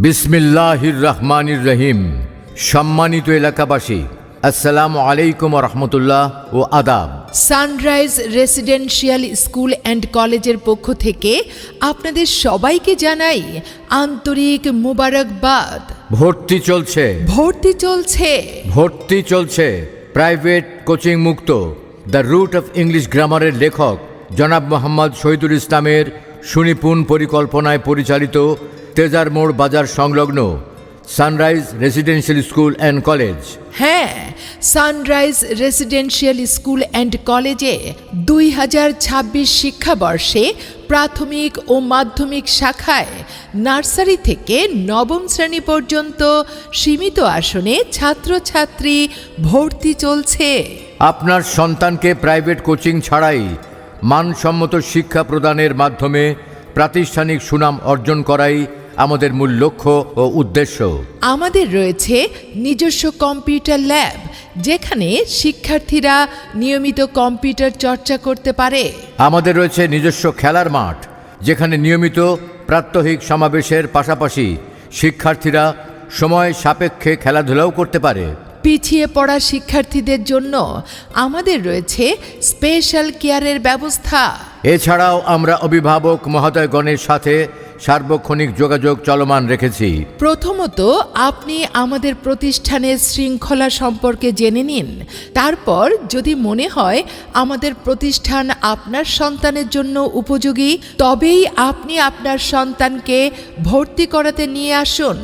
বিসমিল্লাহির রহমানির রহিম। সম্মানিত এলাকাবাসী, আসসালামু আলাইকুম রহমতুল্লাহ ও আদাব। সানরাইজ রেসিডেন্সিয়াল স্কুল অ্যান্ড কলেজের পক্ষ থেকে আপনাদের সবাইকে জানাই আন্তরিক মুবারকবাদ। ভর্তি চলছে, ভর্তি চলছে, ভর্তি চলছে। প্রাইভেট কোচিং মুক্ত দ্য রুট অফ ইংলিশ গ্রামারের লেখক জনাব মোহাম্মদ শহীদুল ইসলামের সুনিপুণ পরিকল্পনায় পরিচালিত তেজার মোড় বাজার সংলগ্ন sunrise residential school and college. হ্যাঁ, সানরাইজ রেসিডেন্সিয়াল স্কুল অ্যান্ড কলেজে 2026 শিক্ষাবর্ষে প্রাথমিক ও মাধ্যমিক শাখায় নার্সারি থেকে নবম শ্রেণী পর্যন্ত সীমিত আসনে ছাত্রছাত্রী ভর্তি চলছে। আপনার সন্তানকে প্রাইভেট কোচিং ছাড়াই মানসম্মত শিক্ষা প্রদানের মাধ্যমে প্রাতিষ্ঠানিক সুনাম অর্জন করাই আমাদের মূল লক্ষ্য ও উদ্দেশ্য। আমাদের রয়েছে নিজস্ব কম্পিউটার ল্যাব, যেখানে শিক্ষার্থীরা নিয়মিত কম্পিউটার চর্চা করতে পারে। আমাদের রয়েছে নিজস্ব খেলার মাঠ, যেখানে নিয়মিত প্রাত্যহিক সমাবেশের পাশাপাশি শিক্ষার্থীরা সময় সাপেক্ষে খেলাধুলাও করতে পারে। পিছিয়ে পড়া শিক্ষার্থীদের জন্য আমাদের রয়েছে স্পেশাল কেয়ারের ব্যবস্থা। এছাড়াও আমরা অভিভাবক মহোদয়গণের সাথে সার্বক্ষণিক যোগাযোগ চলমান রেখেছি। প্রথমত, আপনি আমাদের প্রতিষ্ঠানের শৃঙ্খলা সম্পর্কে জেনে নিন। তারপর যদি মনে হয় আমাদের প্রতিষ্ঠান আপনার সন্তানের জন্য উপযোগী, তবেই আপনি আপনার সন্তানকে ভর্তি করাতে নিয়ে আসুন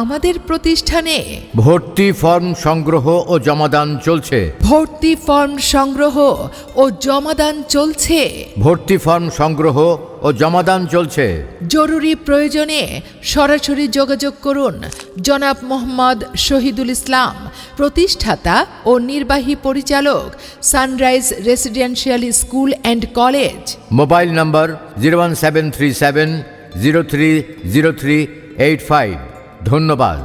আমাদের প্রতিষ্ঠানে। ভর্তি ফর্ম সংগ্রহ ও জমাদান চলছে। ভর্তি ফর্ম সংগ্রহ ও জমাদান চলছে। ভর্তি ফর্ম সংগ্রহ ও জমাদান চলছে। জরুরি প্রয়োজনে সরাসরি যোগাযোগ করুন জনাব মোহাম্মদ শহীদুল ইসলাম, প্রতিষ্ঠাতা ও নির্বাহী পরিচালক, sunrise residential school and college. Mobile নম্বর 01737 030385। ধন্যবাদ।